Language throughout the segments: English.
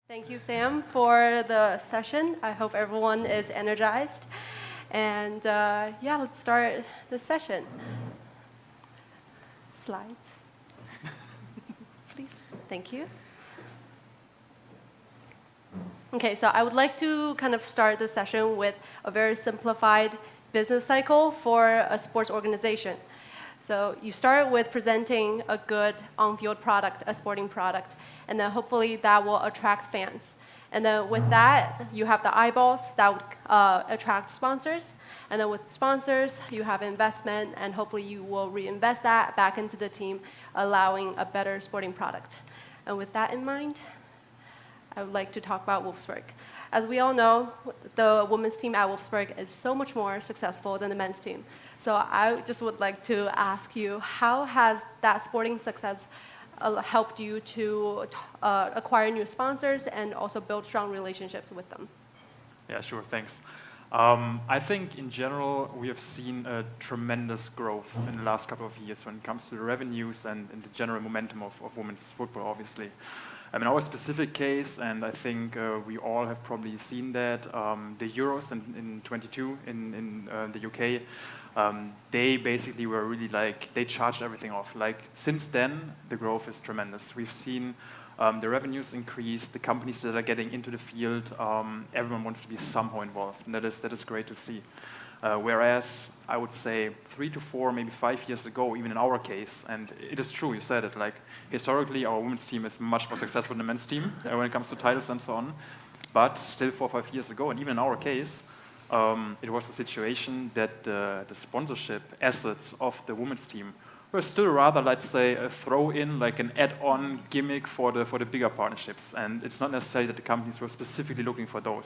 Thank you, Sam, for the session. I hope everyone is energized. And yeah, let's start the session. Slides. Please. Thank you. Okay, so I would like to kind of start the session with a very simplified business cycle for a sports organization. So you start with presenting a good on-field product, a sporting product, and then hopefully that will attract fans. And then with that, you have the eyeballs that would attract sponsors. And then with sponsors, you have investment, and hopefully you will reinvest that back into the team, allowing a better sporting product. And with that in mind, I would like to talk about Wolfsburg. As we all know, the women's team at Wolfsburg is so much more successful than the men's team. So I just would like to ask you, how has that sporting success helped you to acquire new sponsors and also build strong relationships with them? Yeah, sure, thanks. I think in general, we have seen a tremendous growth in the last couple of years when it comes to the revenues and the general momentum of women's football, obviously. In our specific case, and I think we all have probably seen that, the Euros in 22 in the UK, they basically were really they charged everything off. Since then, the growth is tremendous. We've seen the revenues increase, the companies that are getting into the field, everyone wants to be somehow involved, and that is great to see. Whereas I would say 3 to 4, maybe 5 years ago, even in our case, and it is true, you said it, historically our women's team is much more successful than the men's team when it comes to titles and so on, but still 4 or 5 years ago, and even in our case, it was a situation that the sponsorship assets of the women's team were still rather, let's say, a throw-in, an add-on gimmick for the bigger partnerships. And it's not necessarily that the companies were specifically looking for those.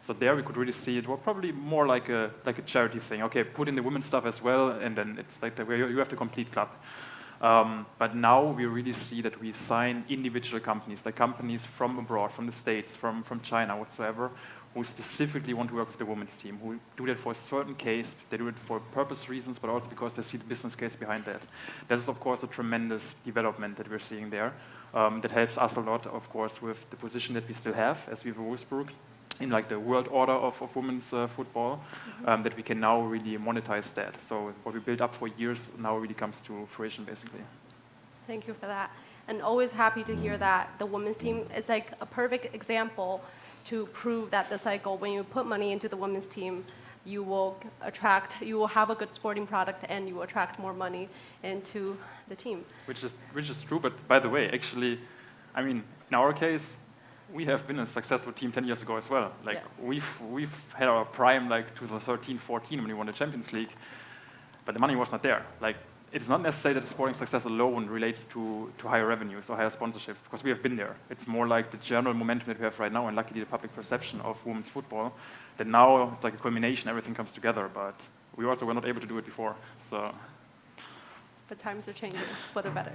So there we could really see it was probably more like a charity thing. Okay, put in the women's stuff as well, and then it's you have the complete club. But now we really see that we sign individual companies, companies from abroad, from the States, from China, whatsoever, who specifically want to work with the women's team, who do that for a certain case. They do it for purpose reasons, but also because they see the business case behind that. That is, of course, a tremendous development that we're seeing there. That helps us a lot, of course, with the position that we still have as Viva Wolfsburg in the world order of women's football, that we can now really monetize that. So what we built up for years now really comes to fruition, basically. Thank you for that. And always happy to hear that the women's team is a perfect example to prove that the cycle, when you put money into the women's team, you will have a good sporting product and you will attract more money into the team. Which is true, but by the way, actually, in our case, we have been a successful team 10 years ago as well. We've had our prime 2013, 14 when we won the Champions League, but the money was not there. It's not necessary that the sporting success alone relates to higher revenues or higher sponsorships, because we have been there. It's more like the general momentum that we have right now, and luckily the public perception of women's football, that now it's like a culmination, everything comes together, but we also were not able to do it before. So. But times are changing for the better.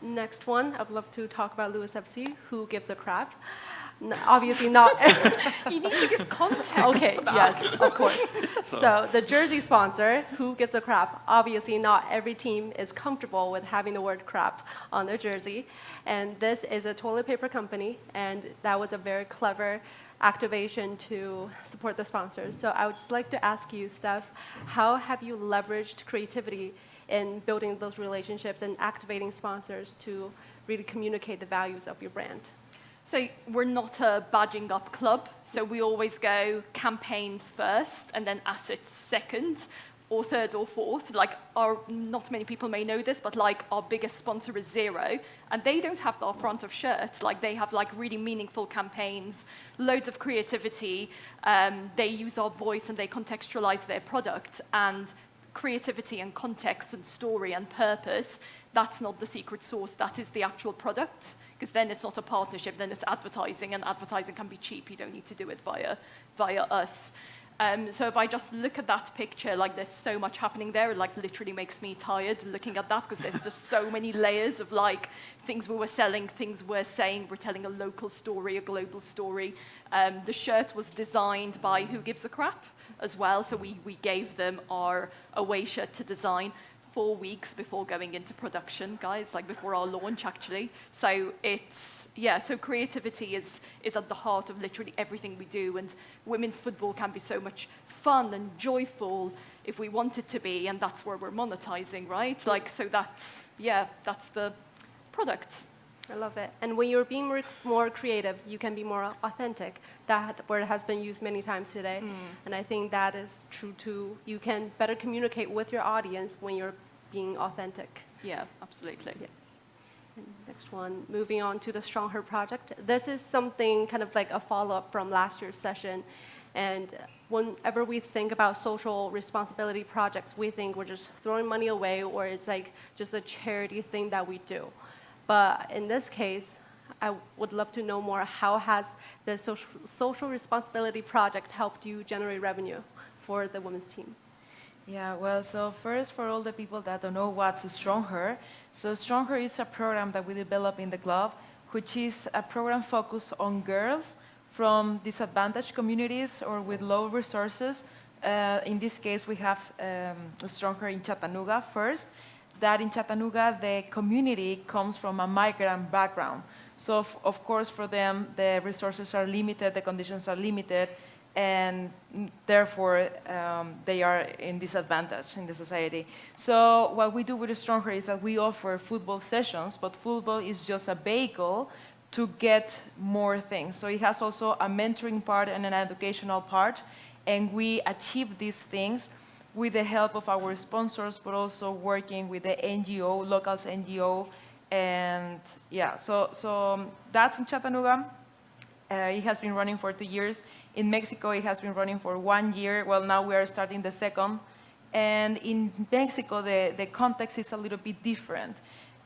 Next one, I'd love to talk about Lewis FC, who gives a crap. Obviously not. You need to give context. Okay, for that. yes, of course. So the jersey sponsor, who gives a crap? Obviously not every team is comfortable with having the word crap on their jersey. And this is a toilet paper company, and that was a very clever activation to support the sponsors. So I would just like to ask you, Stef, how have you leveraged creativity in building those relationships and activating sponsors to really communicate the values of your brand? So we're not a badging up club, so we always go campaigns first and then assets second or third or fourth. Not many people may know this, but our biggest sponsor is Zero, and they don't have our front of shirts. They have really meaningful campaigns, loads of creativity. They use our voice and they contextualize their product, and creativity and context and story and purpose, that's not the secret sauce, that is the actual product. Because then it's not a partnership, then it's advertising, and advertising can be cheap. You don't need to do it via us. So if I just look at that picture, there's so much happening there. It literally makes me tired looking at that, because there's just so many layers of things we were selling, things we're saying. We're telling a local story, a global story. The shirt was designed by Who Gives a Crap as well, so we gave them our away shirt to design. 4 weeks before going into production, guys, like before our launch, actually. So it's, yeah, so creativity is at the heart of literally everything we do, and women's football can be so much fun and joyful if we want it to be, and that's where we're monetizing, right? Like, so that's, yeah, that's the product. I love it. And when you're being more creative, you can be more authentic. That word has been used many times today. And I think that is true too. You can better communicate with your audience when you're being authentic. Yeah, absolutely. Yes. And next one, moving on to the Strong Her project. This is something kind of like a follow-up from last year's session. And whenever we think about social responsibility projects, we think we're just throwing money away, or it's like just a charity thing that we do. But in this case, I would love to know more, how has the social responsibility project helped you generate revenue for the women's team? Yeah, well, so first, for all the people that don't know what's Strong Her, so Strong Her is a program that we develop in the club, which is a program focused on girls from disadvantaged communities or with low resources. In this case, we have Strong Her in Chattanooga first. That in Chattanooga, the community comes from a migrant background. So, of course, for them, the resources are limited, the conditions are limited, and therefore, they are in disadvantage in the society. So what we do with Strong Her is that we offer football sessions, but football is just a vehicle to get more things. So it has also a mentoring part and an educational part, and we achieve these things with the help of our sponsors, but also working with the NGO, locals NGO, and yeah, so that's in Chattanooga. It has been running for 2 years. In Mexico, it has been running for 1 year. Well, now we are starting the second. And in Mexico, the context is a little bit different.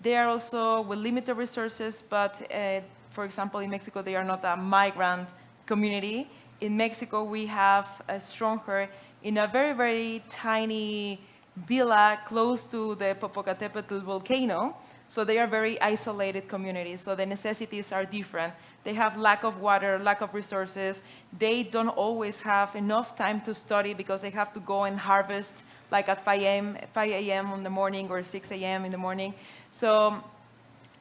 They are also with limited resources, but for example, in Mexico, they are not a migrant community. In Mexico, we have a Strong Her in a very, very tiny villa close to the Popocatépetl volcano. So they are very isolated communities. So the necessities are different. They have lack of water, lack of resources. They don't always have enough time to study because they have to go and harvest like at 5 a.m. in the morning or 6 a.m. in the morning. So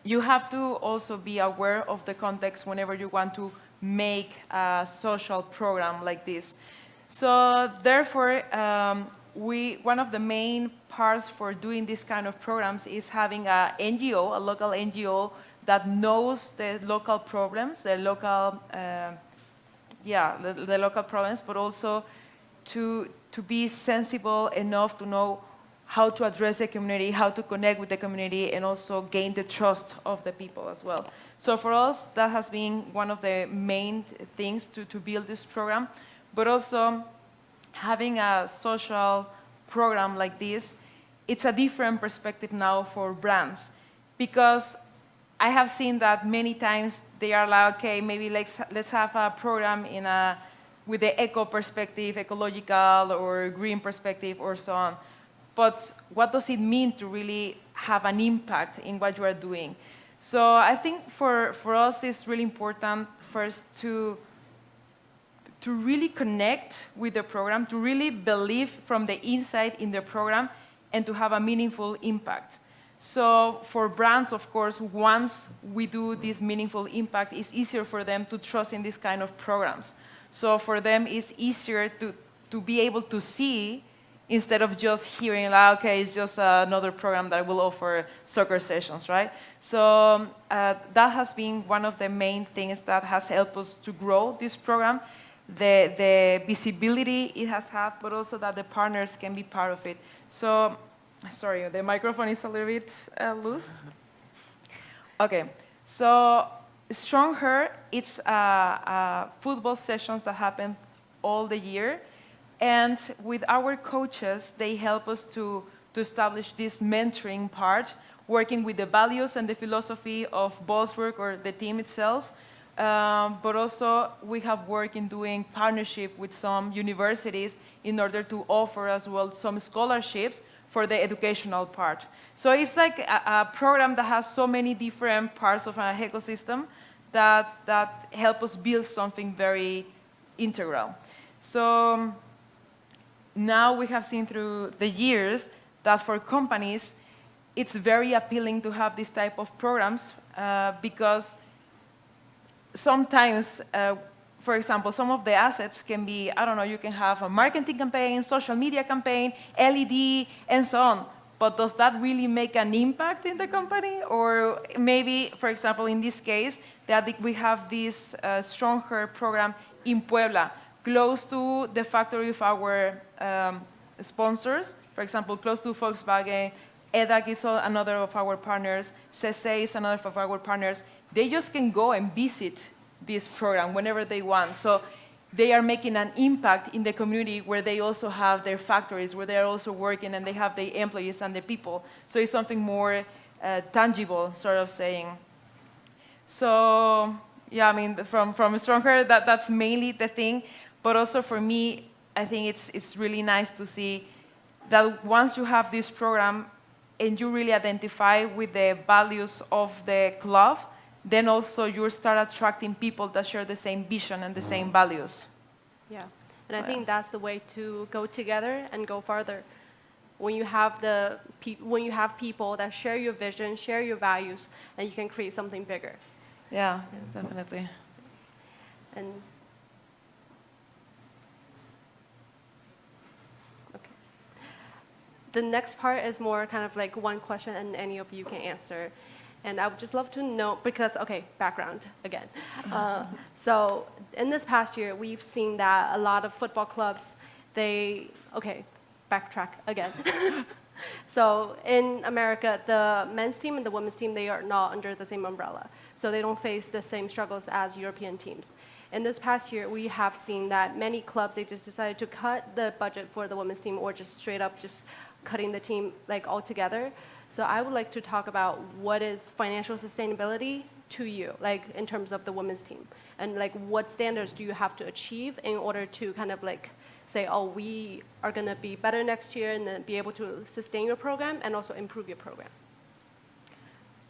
you have to also be aware of the context whenever you want to make a social program like this. So therefore, one of the main parts for doing this kind of programs is having a NGO, a local NGO that knows the local problems, the local problems, but also to be sensible enough to know how to address the community, how to connect with the community, and also gain the trust of the people as well. So for us, that has been one of the main things to build this program. But also, having a social program like this, it's a different perspective now for brands. Because I have seen that many times they are like, okay, maybe let's have a program with the eco perspective, ecological or green perspective or so on. But what does it mean to really have an impact in what you are doing? So I think for us, it's really important first to really connect with the program, to really believe from the inside in the program, and to have a meaningful impact. So for brands, of course, once we do this meaningful impact, it's easier for them to trust in this kind of programs. So for them, it's easier to be able to see instead of just hearing, like, okay, it's just another program that will offer soccer sessions, right? So that has been one of the main things that has helped us to grow this program. The visibility it has had, but also that the partners can be part of it. So, sorry, the microphone is a little bit loose. Okay, so Strong Her, it's football sessions that happen all the year. And with our coaches, they help us to establish this mentoring part, working with the values and the philosophy of Boswork or the team itself. But also, we have worked in doing partnership with some universities in order to offer as well some scholarships for the educational part. So it's like a program that has so many different parts of an ecosystem that help us build something very integral. So now we have seen through the years that for companies, it's very appealing to have this type of programs because sometimes, for example, some of the assets can be, I don't know, you can have a marketing campaign, social media campaign, LED, and so on. But does that really make an impact in the company? Or maybe, for example, in this case, that we have this Stronger program in Puebla, close to the factory of our sponsors, for example, close to Volkswagen. EDAC is another of our partners. CC is another of our partners. They just can go and visit this program whenever they want. So they are making an impact in the community where they also have their factories, where they are also working and they have the employees and the people. So it's something more tangible, sort of saying. So yeah, I mean, from Stronger, that's mainly the thing. But also for me, I think it's really nice to see that once you have this program and you really identify with the values of the club, then also you start attracting people that share the same vision and the same values. Yeah, and I think that's the way to go together and go farther. When you have people that share your vision, share your values, and you can create something bigger. Yeah, definitely. And okay, the next part is more kind of like one question, and any of you can answer. And I would just love to know, because, okay, background again. So in this past year, we've seen that a lot of football clubs, backtrack again. So in America, the men's team and the women's team, they are not under the same umbrella. So they don't face the same struggles as European teams. In this past year, we have seen that many clubs, they just decided to cut the budget for the women's team, or just straight up just cutting the team like altogether. So I would like to talk about what is financial sustainability to you, like in terms of the women's team, and like what standards do you have to achieve in order to kind of like say, oh, we are going to be better next year, and then be able to sustain your program and also improve your program.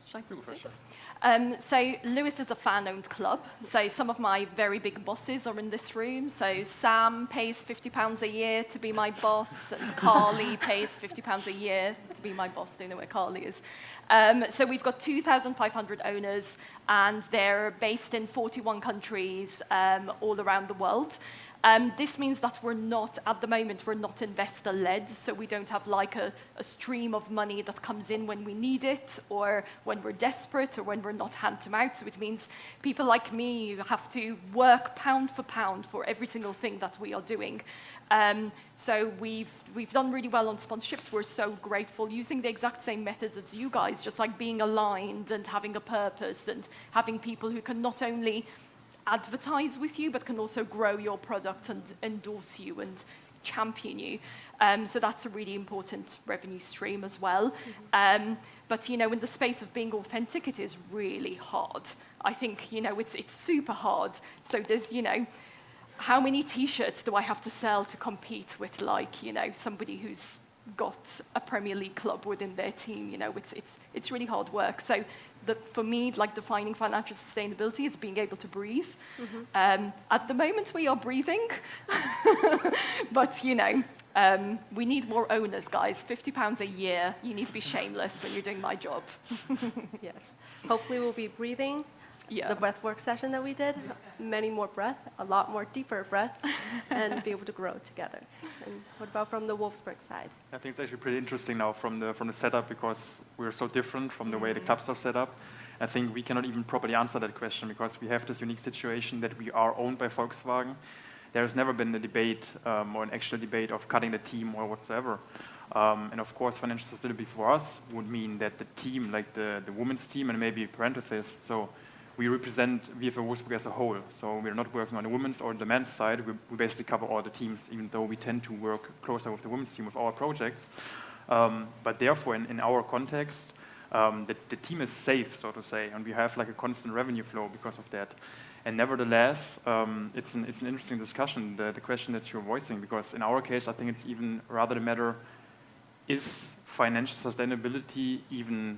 Shall I take it? So Lewis is a fan-owned club. So some of my very big bosses are in this room. So Sam pays £50 a year to be my boss, and Carly pays £50 a year to be my boss. Don't know where Carly is. So we've got 2,500 owners, and they're based in 41 countries all around the world. This means that at the moment, we're not investor-led, so we don't have like a stream of money that comes in when we need it, or when we're desperate, or when we're not hand-to-mouth. So it means people like me have to work pound for pound for every single thing that we are doing. So we've done really well on sponsorships. We're so grateful, using the exact same methods as you guys, just like being aligned and having a purpose, and having people who can not only advertise with you, but can also grow your product and endorse you and champion you. So that's a really important revenue stream as well. Mm-hmm. But in the space of being authentic, it is really hard. I think it's super hard. So there's how many T-shirts do I have to sell to compete with somebody who's got a Premier League club within their team? It's really hard work. So for me, defining financial sustainability is being able to breathe. Mm-hmm. At the moment, we are breathing, but we need more owners, guys. £50 a year. You need to be shameless when you're doing my job. Yes. Hopefully, we'll be breathing. Yeah. The breathwork session that we did, many more breath, a lot more deeper breath, and be able to grow together. And what about from the Wolfsburg side? I think it's actually pretty interesting now from the setup, because we're so different from the way the clubs are set up. I think we cannot even properly answer that question, because we have this unique situation that we are owned by Volkswagen. There has never been a debate or an actual debate of cutting the team or whatsoever. And of course, financial sustainability for us would mean that the team, like the women's team, and maybe parenthesis, so we represent VfL Wolfsburg as a whole. So we're not working on the women's or the men's side. We basically cover all the teams, even though we tend to work closer with the women's team with our projects. But therefore, in our context, the team is safe, so to say, and we have like a constant revenue flow because of that. And nevertheless, it's an interesting discussion, the question that you're voicing, because in our case, I think it's even rather the matter, is financial sustainability even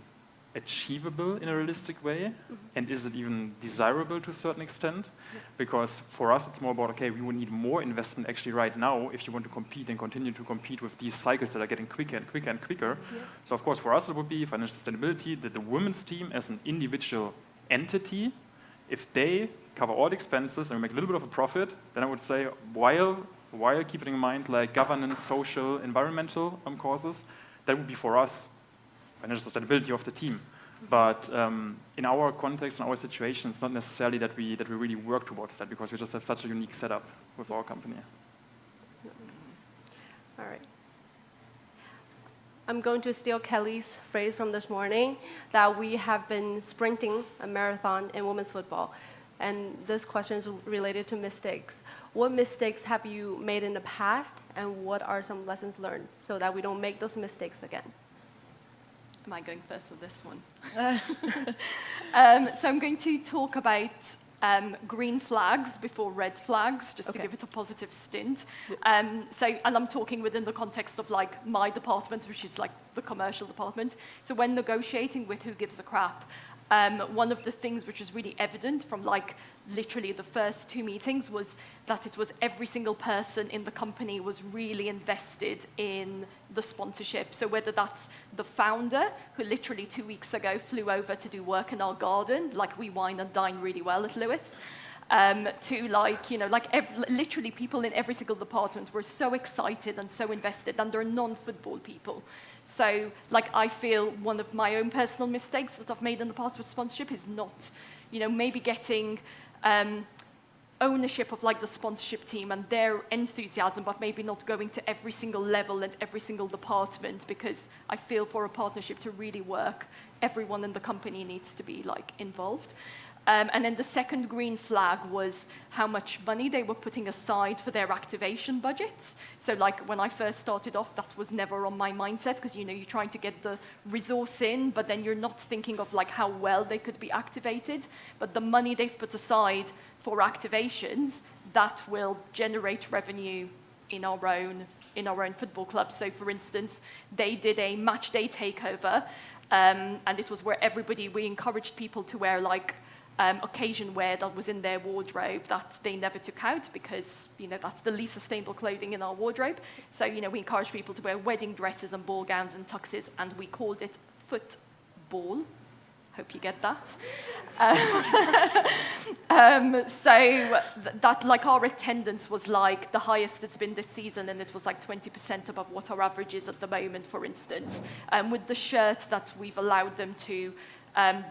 achievable in a realistic way, and is it even desirable to a certain extent? Because for us, it's more about, okay, we would need more investment actually right now if you want to compete and continue to compete with these cycles that are getting quicker and quicker and quicker. So of course, for us, it would be financial sustainability, that the women's team as an individual entity, if they cover all the expenses and we make a little bit of a profit, then I would say, while keeping in mind like governance, social, environmental causes, that would be for us financial sustainability of the team. But in our context, in our situation, it's not necessarily that we really work towards that, because we just have such a unique setup with our company. All right. I'm going to steal Kelly's phrase from this morning, that we have been sprinting a marathon in women's football. And this question is related to mistakes. What mistakes have you made in the past, and what are some lessons learned so that we don't make those mistakes again? Am I going first with this one? So I'm going to talk about green flags before red flags, just to give it a positive stint. And I'm talking within the context of like my department, which is like the commercial department. So when negotiating with Who Gives a Crap, one of the things which is really evident from like literally the first 2 meetings was that it was every single person in the company was really invested in the sponsorship. So whether that's the founder, who literally 2 weeks ago flew over to do work in our garden, like we wine and dine really well at Lewis, to like, you know, like literally people in every single department were so excited and so invested, and they're non-football people. So, like, I feel one of my own personal mistakes that I've made in the past with sponsorship is not, you know, maybe getting ownership of, like, the sponsorship team and their enthusiasm, but maybe not going to every single level and every single department, because I feel for a partnership to really work, everyone in the company needs to be, like, involved. And then the second green flag was how much money they were putting aside for their activation budgets. So like when I first started off, that was never on my mindset, because you know you're trying to get the resource in, but then you're not thinking of like how well they could be activated. But the money they've put aside for activations, that will generate revenue in our own football club. So for instance, they did a match day takeover, and it was where we encouraged people to wear like occasion wear that was in their wardrobe that they never took out, because you know that's the least sustainable clothing in our wardrobe. So you know we encouraged people to wear wedding dresses and ball gowns and tuxes, and we called it football. Hope you get that. That like our attendance was like the highest it's been this season, and it was like 20% above what our average is at the moment, for instance. With the shirt that we've allowed them to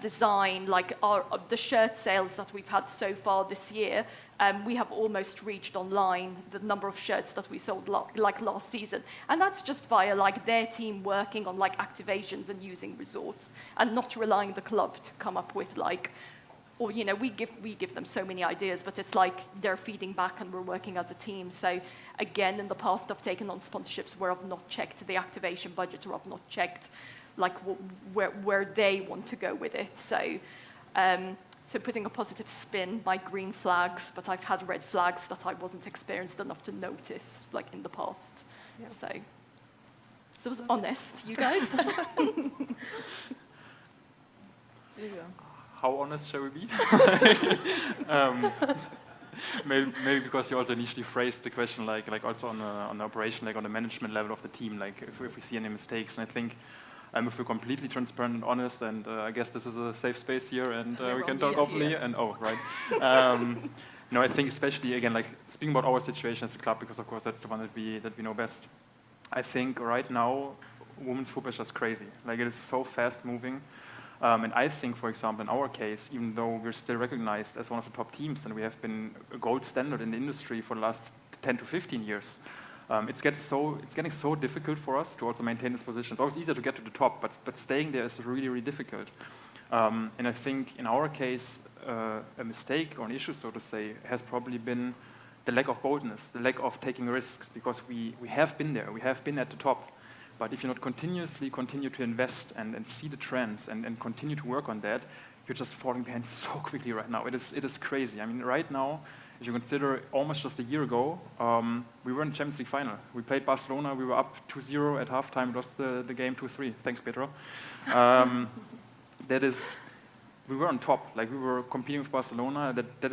design, like the shirt sales that we've had so far this year, we have almost reached online the number of shirts that we sold like last season, and that's just via like their team working on like activations and using resource and not relying the club to come up with like, or you know we give them so many ideas, but it's like they're feeding back and we're working as a team. So again, in the past I've taken on sponsorships where I've not checked the activation budget, or I've not checked like where they want to go with it. So so putting a positive spin by green flags, but I've had red flags that I wasn't experienced enough to notice like in the past. Yeah. So it was honest, you guys. There you go. How honest shall we be? Maybe because you also initially phrased the question like also on the operation, like on the management level of the team, like if we see any mistakes. And I think if we're completely transparent and honest, and I guess this is a safe space here, and we can talk openly. And no, I think especially again, like speaking about our situation as a club, because of course that's the one that we know best. I think right now women's football is just crazy. Like it is so fast moving. And I think, for example, in our case, even though we're still recognized as one of the top teams and we have been a gold standard in the industry for the last 10 to 15 years, it's getting so difficult for us to also maintain this position. It's always easier to get to the top, but staying there is really, really difficult. And I think in our case, a mistake or an issue, so to say, has probably been the lack of boldness, the lack of taking risks, because we have been there, we have been at the top. But if you not continue to invest and see the trends and continue to work on that, you're just falling behind so quickly right now. It is crazy. I mean, right now, if you consider almost just a year ago, we were in the Champions League final. We played Barcelona, we were up 2-0 at halftime, lost the game 2-3. Thanks, Pedro. we were on top. Like we were competing with Barcelona. That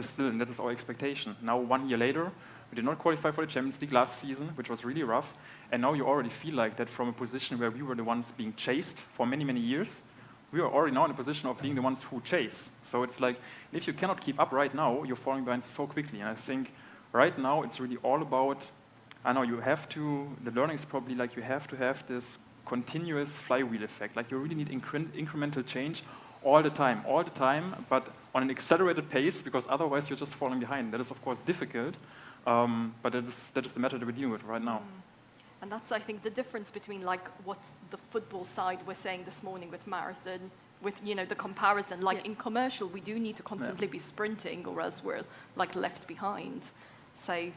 is our expectation. Now 1 year later, we did not qualify for the Champions League last season, which was really rough. And now you already feel like that from a position where we were the ones being chased for many, many years, we are already now in a position of being the ones who chase. So it's like, if you cannot keep up right now, you're falling behind so quickly. And I think right now it's really all about, I know the learning is probably like you have to have this continuous flywheel effect. Like you really need incremental change all the time, but on an accelerated pace, because otherwise you're just falling behind. That is, of course, difficult, but that is the matter that we're dealing with right now. And that's, I think, the difference between like what the football side was saying this morning with marathon, with the comparison. Like in commercial, we do need to constantly be sprinting, or else we're like left behind. So,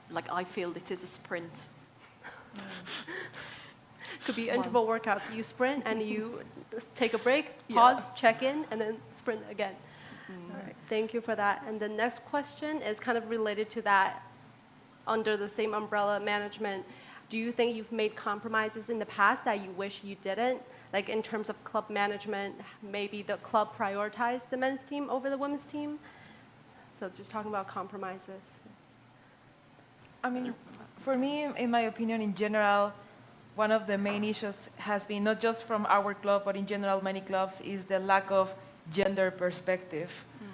like I feel it is a sprint. Could be interval workouts. You sprint and you take a break, pause, check in, and then sprint again. All right, thank you for that. And the next question is kind of related to that. Under the same umbrella, management, do you think you've made compromises in the past that you wish you didn't? Like in terms of club management, maybe the club prioritized the men's team over the women's team? So just talking about compromises. I mean, for me, in my opinion, in general, one of the main issues has been, not just from our club, but in general, many clubs, is the lack of gender perspective.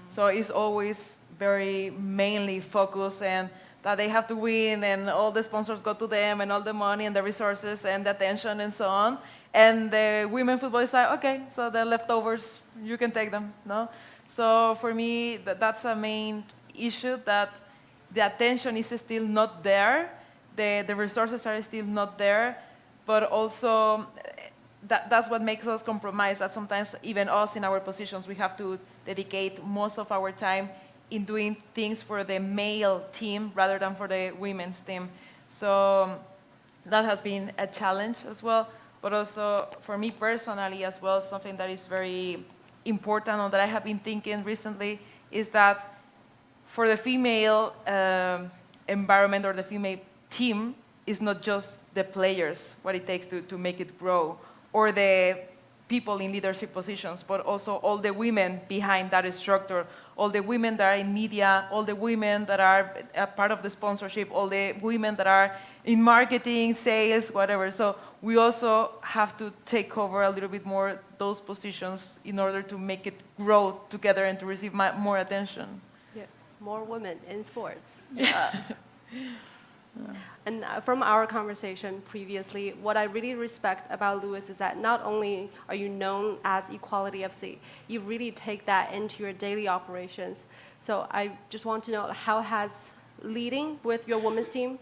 So it's always very mainly focused and that they have to win and all the sponsors go to them and all the money and the resources and the attention and so on. And the women football is like, okay, so the leftovers, you can take them, no? So for me, that's a main issue, that the attention is still not there, the resources are still not there, but also that's what makes us compromise, that sometimes even us in our positions, we have to dedicate most of our time in doing things for the male team rather than for the women's team. So that has been a challenge as well, but also for me personally as well, something that is very important or that I have been thinking recently is that for the female environment or the female team, it's not just the players, what it takes to make it grow, or the people in leadership positions, but also all the women behind that structure, all the women that are in media, all the women that are a part of the sponsorship, all the women that are in marketing, sales, whatever. So we also have to take over a little bit more those positions in order to make it grow together and to receive more attention. Yes, more women in sports. And from our conversation previously, what I really respect about Lewis is that not only are you known as Equality FC, you really take that into your daily operations. So I just want to know, how has leading with your women's team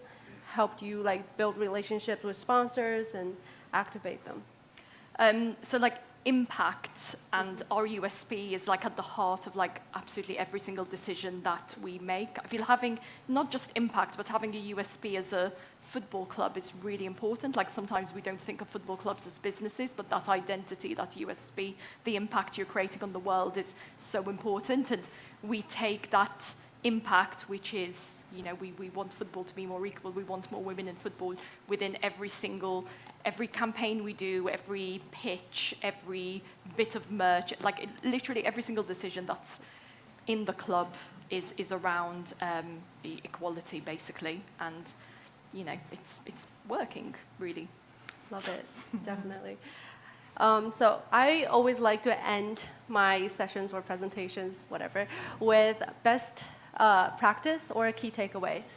helped you like build relationships with sponsors and activate them? So like impact and our USP is like at the heart of like absolutely every single decision that we make. I feel having not just impact, but having a USP as a football club is really important. Like sometimes we don't think of football clubs as businesses, but that identity, that USP, the impact you're creating on the world is so important. And we take that impact, which is, we want football to be more equal, we want more women in football within every campaign we do, every pitch, every bit of merch, like literally every single decision that's in the club is around the equality, basically. And, it's working, really. Love it, definitely. So I always like to end my sessions or presentations, whatever, with best practice or key takeaways.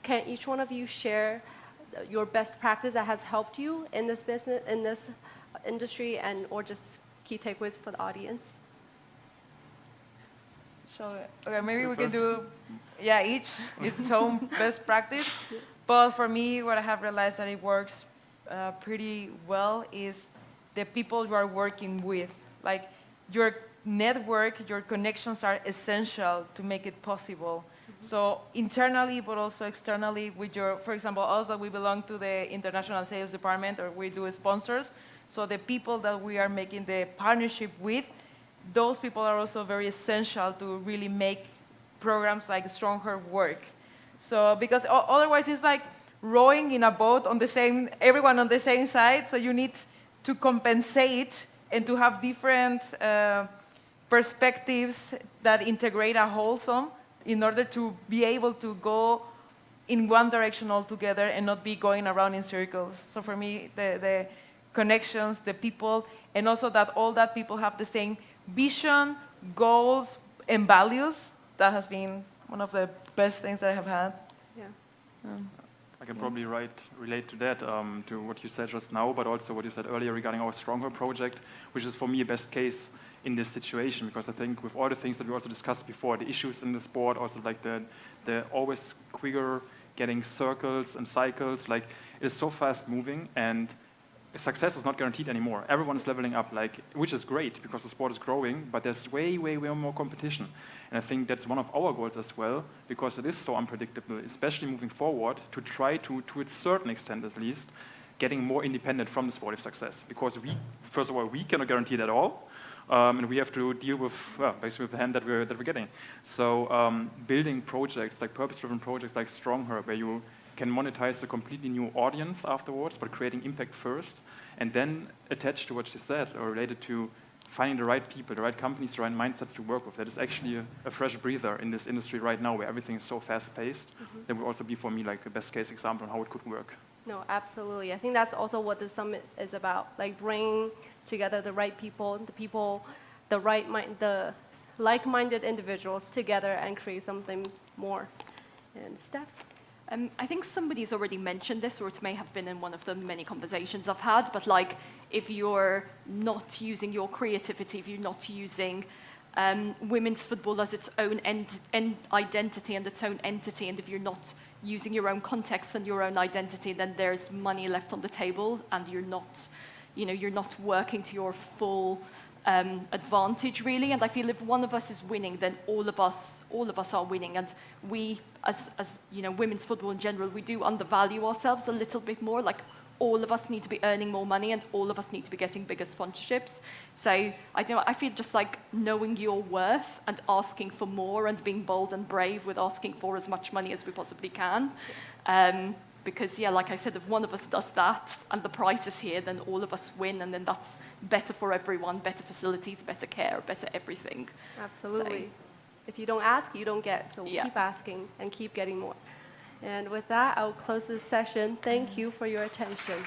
Can each one of you share your best practice that has helped you in this business, in this industry, and or just key takeaways for the audience? Okay, maybe we can do, each its own best practice. But for me, what I have realized that it works pretty well is the people you are working with. Like your network, your connections are essential to make it possible. So internally, but also externally with for example, us that we belong to the international sales department or we do sponsors. So the people that we are making the partnership with, those people are also very essential to really make programs like Stronger work. So because otherwise it's like rowing in a boat on everyone on the same side. So you need to compensate and to have different perspectives that integrate a wholesome in order to be able to go in one direction altogether and not be going around in circles. So for me, the connections, the people, and also that all that people have the same vision, goals, and values, that has been one of the best things that I have had. Yeah. I can probably relate to that, to what you said just now, but also what you said earlier regarding our Stronger project, which is for me a best case in this situation, because I think with all the things that we also discussed before, the issues in the sport, also like the always quicker getting circles and cycles, like it is so fast moving, and success is not guaranteed anymore. Everyone is leveling up, like, which is great because the sport is growing, but there's way more competition. And I think that's one of our goals as well, because it is so unpredictable, especially moving forward, to try to a certain extent at least, getting more independent from the sport of success. Because we, first of all, we cannot guarantee it at all. And we have to deal with, basically with the hand that we're getting. So building projects, like purpose-driven projects like Stronger, where you can monetize a completely new audience afterwards, but creating impact first, and then attached to what you said, or related to finding the right people, the right companies, the right mindsets to work with. That is actually a fresh breather in this industry right now, where everything is so fast-paced. That would also be, for me, like a best-case example on how it could work. No, absolutely. I think that's also what the summit is about, like bringing together the right people, the like-minded individuals together and create something more. And Stef? I think somebody's already mentioned this, or it may have been in one of the many conversations I've had, but like if you're not using your creativity, if you're not using women's football as its own identity and its own entity, and if you're not using your own context and your own identity, then there's money left on the table, and you're not working to your full advantage, really. And I feel if one of us is winning, then all of us are winning. And we, as women's football in general, we do undervalue ourselves a little bit more. Like all of us need to be earning more money, and all of us need to be getting bigger sponsorships. So I feel just like knowing your worth and asking for more, and being bold and brave with asking for as much money as we possibly can. Because, like I said, if one of us does that and the price is here, then all of us win, and then that's better for everyone, better facilities, better care, better everything. Absolutely. So, if you don't ask, you don't get. So we'll keep asking and keep getting more. And with that, I'll close this session. Thank you for your attention.